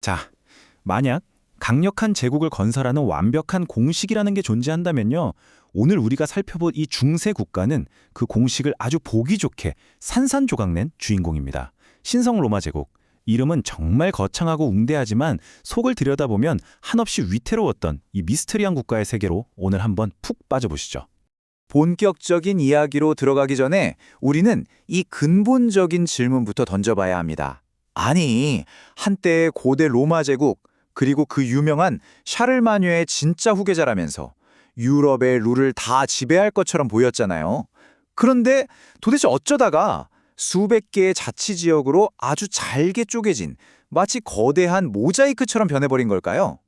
자, 만약 강력한 제국을 건설하는 완벽한 공식이라는 게 존재한다면요. 오늘 우리가 살펴볼 이 중세 국가는 그 공식을 아주 보기 좋게 산산조각낸 주인공입니다. 신성 로마 제국. 이름은 정말 거창하고 웅대하지만 속을 들여다보면 한없이 위태로웠던 이 미스터리한 국가의 세계로 오늘 한번 푹 빠져보시죠. 본격적인 이야기로 들어가기 전에 우리는 이 근본적인 질문부터 던져봐야 합니다. 아니, 한때의 고대 로마 제국, 그리고 그 유명한 샤를마뉴의 진짜 후계자라면서 유럽의 룰을 다 지배할 것처럼 보였잖아요. 그런데 도대체 어쩌다가 수백 개의 자치지역으로 아주 잘게 쪼개진 마치 거대한 모자이크처럼 변해버린 걸까요?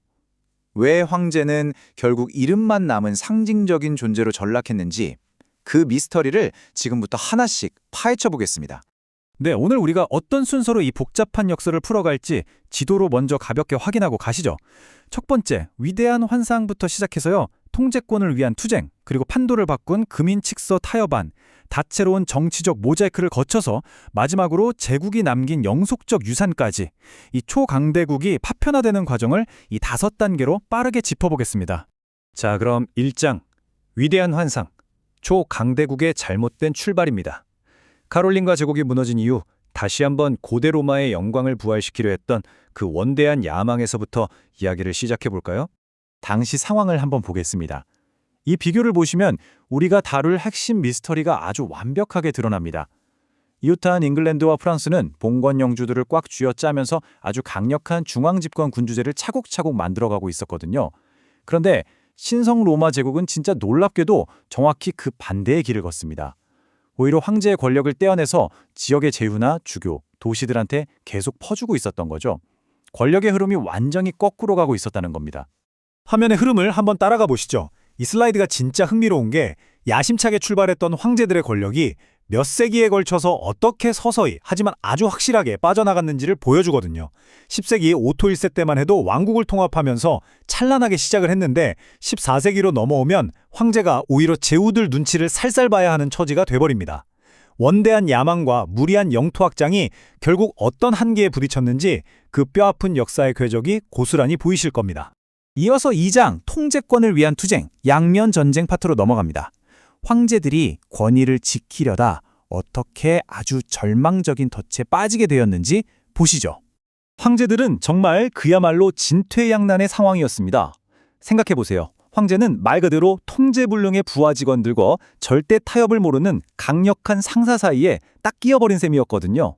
왜 황제는 결국 이름만 남은 상징적인 존재로 전락했는지 그 미스터리를 지금부터 하나씩 파헤쳐 보겠습니다. 네, 오늘 우리가 어떤 순서로 이 복잡한 역사를 풀어갈지 지도로 먼저 가볍게 확인하고 가시죠. 첫 번째, 위대한 환상부터 시작해서요. 통제권을 위한 투쟁, 그리고 판도를 바꾼 금인칙서 타협안, 다채로운 정치적 모자이크를 거쳐서 마지막으로 제국이 남긴 영속적 유산까지 이 초강대국이 파편화되는 과정을 이 5단계로 빠르게 짚어보겠습니다. 자, 그럼 1장, 위대한 환상, 초강대국의 잘못된 출발입니다. 카롤린가 제국이 무너진 이후 다시 한번 고대 로마의 영광을 부활시키려 했던 그 원대한 야망에서부터 이야기를 시작해볼까요? 당시 상황을 한번 보겠습니다. 이 비교를 보시면 우리가 다룰 핵심 미스터리가 아주 완벽하게 드러납니다. 이웃한 잉글랜드와 프랑스는 봉건 영주들을 꽉 쥐어짜면서 아주 강력한 중앙집권 군주제를 차곡차곡 만들어가고 있었거든요. 그런데 신성 로마 제국은 진짜 놀랍게도 정확히 그 반대의 길을 걷습니다. 오히려 황제의 권력을 떼어내서 지역의 제후나 주교, 도시들한테 계속 퍼주고 있었던 거죠. 권력의 흐름이 완전히 거꾸로 가고 있었다는 겁니다. 화면의 흐름을 한번 따라가 보시죠. 이 슬라이드가 진짜 흥미로운 게 야심차게 출발했던 황제들의 권력이 몇 세기에 걸쳐서 어떻게 서서히 하지만 아주 확실하게 빠져나갔는지를 보여주거든요. 10세기 오토 1세 때만 해도 왕국을 통합하면서 찬란하게 시작을 했는데 14세기로 넘어오면 황제가 오히려 제후들 눈치를 살살 봐야 하는 처지가 돼버립니다. 원대한 야망과 무리한 영토 확장이 결국 어떤 한계에 부딪혔는지 그 뼈아픈 역사의 궤적이 고스란히 보이실 겁니다. 이어서 2장 통제권을 위한 투쟁, 양면 전쟁 파트로 넘어갑니다. 황제들이 권위를 지키려다 어떻게 아주 절망적인 덫에 빠지게 되었는지 보시죠. 황제들은 정말 그야말로 진퇴양난의 상황이었습니다. 생각해보세요. 황제는 말 그대로 통제불능의 부하 직원들과 절대 타협을 모르는 강력한 상사 사이에 딱 끼어버린 셈이었거든요.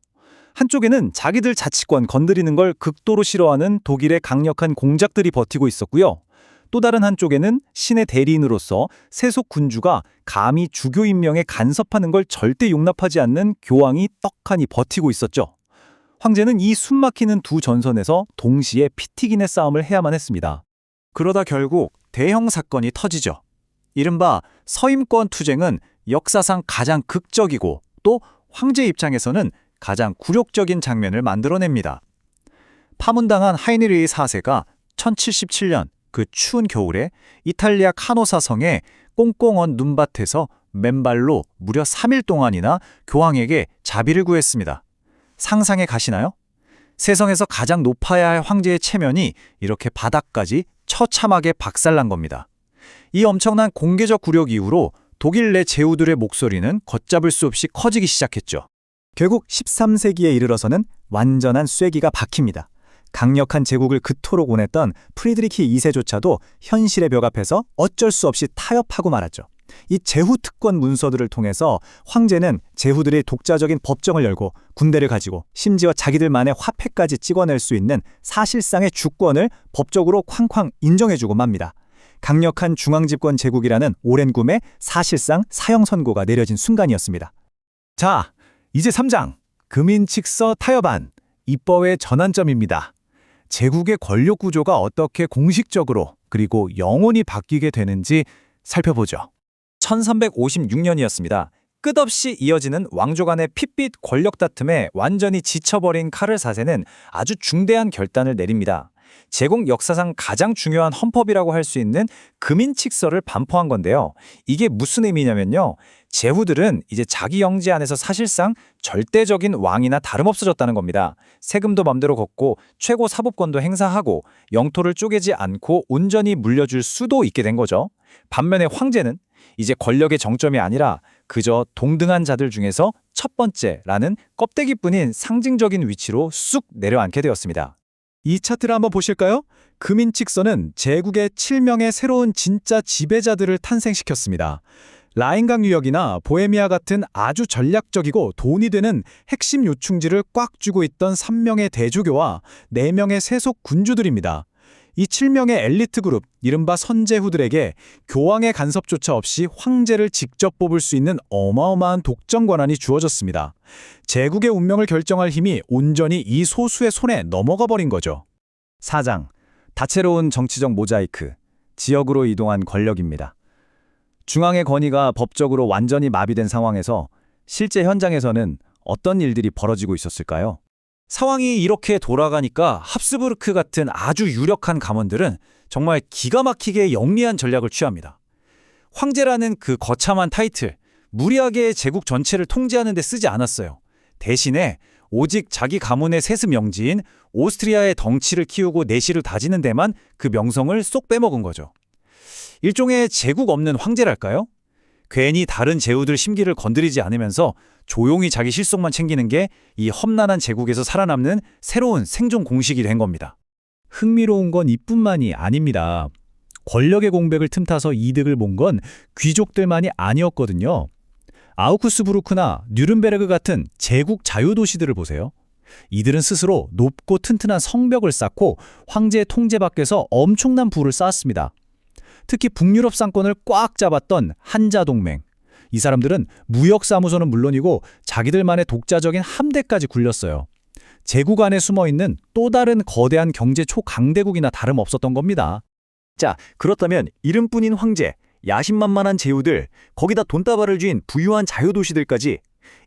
한쪽에는 자기들 자치권 건드리는 걸 극도로 싫어하는 독일의 강력한 공작들이 버티고 있었고요. 또 다른 한쪽에는 신의 대리인으로서 세속 군주가 감히 주교 임명에 간섭하는 걸 절대 용납하지 않는 교황이 떡하니 버티고 있었죠. 황제는 이 숨막히는 두 전선에서 동시에 피 튀기는 싸움을 해야만 했습니다. 그러다 결국 대형 사건이 터지죠. 이른바 서임권 투쟁은 역사상 가장 극적이고 또 황제 입장에서는 가장 굴욕적인 장면을 만들어냅니다. 파문당한 하이니리히 4세가 1077년 그 추운 겨울에 이탈리아 카노사 성의 꽁꽁 언 눈밭에서 맨발로 무려 3일 동안이나 교황에게 자비를 구했습니다. 상상해 가시나요? 세상에서 가장 높아야 할 황제의 체면이 이렇게 바닥까지 처참하게 박살난 겁니다. 이 엄청난 공개적 굴욕 이후로 독일 내 제후들의 목소리는 걷잡을 수 없이 커지기 시작했죠. 결국 13세기에 이르러서는 완전한 쐐기가 박힙니다. 강력한 제국을 그토록 원했던 프리드리히 2세조차도 현실의 벽 앞에서 어쩔 수 없이 타협하고 말았죠. 이 제후 특권 문서들을 통해서 황제는 제후들의 독자적인 법정을 열고 군대를 가지고 심지어 자기들만의 화폐까지 찍어낼 수 있는 사실상의 주권을 법적으로 쾅쾅 인정해주고 맙니다. 강력한 중앙집권 제국이라는 오랜 꿈에 사실상 사형 선고가 내려진 순간이었습니다. 자, 이제 3장 금인칙서 타협안 입법의 전환점입니다. 제국의 권력 구조가 어떻게 공식적으로 그리고 영원히 바뀌게 되는지 살펴보죠. 1356년이었습니다. 끝없이 이어지는 왕조 간의 핏빛 권력 다툼에 완전히 지쳐버린 카를 4세는 아주 중대한 결단을 내립니다. 제국 역사상 가장 중요한 헌법이라고 할 수 있는 금인칙서를 반포한 건데요. 이게 무슨 의미냐면요. 제후들은 이제 자기 영지 안에서 사실상 절대적인 왕이나 다름없어졌다는 겁니다. 세금도 맘대로 걷고 최고 사법권도 행사하고 영토를 쪼개지 않고 온전히 물려줄 수도 있게 된 거죠. 반면에 황제는 이제 권력의 정점이 아니라 그저 동등한 자들 중에서 첫 번째라는 껍데기뿐인 상징적인 위치로 쑥 내려앉게 되었습니다. 이 차트를 한번 보실까요? 금인칙서는 제국의 7명의 새로운 진짜 지배자들을 탄생시켰습니다. 라인강 유역이나 보헤미아 같은 아주 전략적이고 돈이 되는 핵심 요충지를 꽉 쥐고 있던 3명의 대주교와 4명의 세속 군주들입니다. 이 7명의 엘리트 그룹, 이른바 선제후들에게 교황의 간섭조차 없이 황제를 직접 뽑을 수 있는 어마어마한 독점 권한이 주어졌습니다. 제국의 운명을 결정할 힘이 온전히 이 소수의 손에 넘어가 버린 거죠. 4장, 다채로운 정치적 모자이크, 지역으로 이동한 권력입니다. 중앙의 권위가 법적으로 완전히 마비된 상황에서 실제 현장에서는 어떤 일들이 벌어지고 있었을까요? 상황이 이렇게 돌아가니까 합스부르크 같은 아주 유력한 가문들은 정말 기가 막히게 영리한 전략을 취합니다. 황제라는 그 거참한 타이틀, 무리하게 제국 전체를 통제하는 데 쓰지 않았어요. 대신에 오직 자기 가문의 세습 영지인 오스트리아의 덩치를 키우고 내실을 다지는 데만 그 명성을 쏙 빼먹은 거죠. 일종의 제국 없는 황제랄까요? 괜히 다른 제후들 심기를 건드리지 않으면서 조용히 자기 실속만 챙기는 게 이 험난한 제국에서 살아남는 새로운 생존 공식이 된 겁니다. 흥미로운 건 이뿐만이 아닙니다. 권력의 공백을 틈타서 이득을 본 건 귀족들만이 아니었거든요. 아우크스부르크나 뉘른베르크 같은 제국 자유도시들을 보세요. 이들은 스스로 높고 튼튼한 성벽을 쌓고 황제의 통제 밖에서 엄청난 부를 쌓았습니다. 특히 북유럽 상권을 꽉 잡았던 한자동맹. 이 사람들은 무역사무소는 물론이고 자기들만의 독자적인 함대까지 굴렸어요. 제국 안에 숨어있는 또 다른 거대한 경제 초강대국이나 다름없었던 겁니다. 자, 그렇다면 이름뿐인 황제, 야심만만한 제후들, 거기다 돈다발을 쥔 부유한 자유도시들까지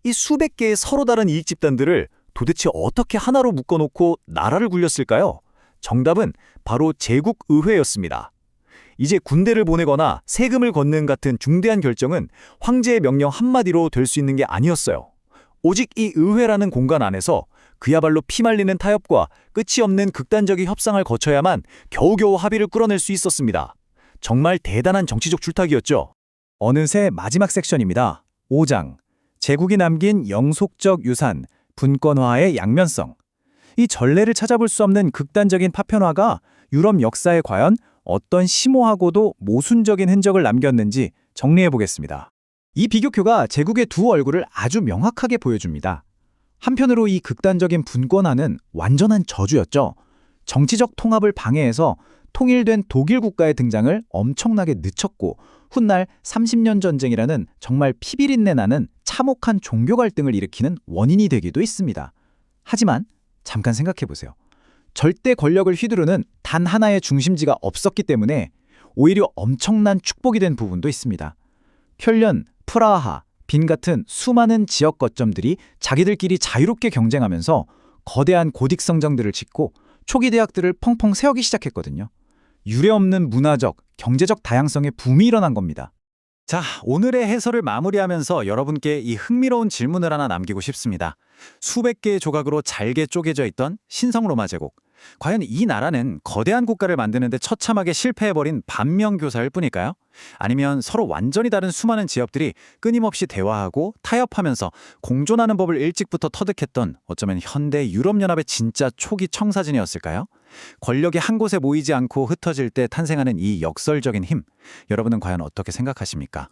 이 수백 개의 서로 다른 이익 집단들을 도대체 어떻게 하나로 묶어놓고 나라를 굴렸을까요? 정답은 바로 제국의회였습니다. 이제 군대를 보내거나 세금을 걷는 같은 중대한 결정은 황제의 명령 한마디로 될 수 있는 게 아니었어요. 오직 이 의회라는 공간 안에서 그야말로 피말리는 타협과 끝이 없는 극단적인 협상을 거쳐야만 겨우겨우 합의를 끌어낼 수 있었습니다. 정말 대단한 정치적 줄타기였죠. 어느새 마지막 섹션입니다. 5장, 제국이 남긴 영속적 유산, 분권화의 양면성. 이 전례를 찾아볼 수 없는 극단적인 파편화가 유럽 역사에 과연 어떤 심오하고도 모순적인 흔적을 남겼는지 정리해보겠습니다. 이 비교표가 제국의 두 얼굴을 아주 명확하게 보여줍니다. 한편으로 이 극단적인 분권화는 완전한 저주였죠. 정치적 통합을 방해해서 통일된 독일 국가의 등장을 엄청나게 늦췄고 훗날 30년 전쟁이라는 정말 피비린내 나는 참혹한 종교 갈등을 일으키는 원인이 되기도 했습니다. 하지만 잠깐 생각해보세요. 절대 권력을 휘두르는 단 하나의 중심지가 없었기 때문에 오히려 엄청난 축복이 된 부분도 있습니다. 쾰른, 프라하, 빈 같은 수많은 지역 거점들이 자기들끼리 자유롭게 경쟁하면서 거대한 고딕 성정들을 짓고 초기 대학들을 펑펑 세우기 시작했거든요. 유례없는 문화적, 경제적 다양성의 붐이 일어난 겁니다. 자, 오늘의 해설을 마무리하면서 여러분께 이 흥미로운 질문을 하나 남기고 싶습니다. 수백 개의 조각으로 잘게 쪼개져 있던 신성 로마 제국. 과연 이 나라는 거대한 국가를 만드는데 처참하게 실패해버린 반면교사일 뿐일까요? 아니면 서로 완전히 다른 수많은 지역들이 끊임없이 대화하고 타협하면서 공존하는 법을 일찍부터 터득했던 어쩌면 현대 유럽연합의 진짜 초기 청사진이었을까요? 권력이 한 곳에 모이지 않고 흩어질 때 탄생하는 이 역설적인 힘, 여러분은 과연 어떻게 생각하십니까?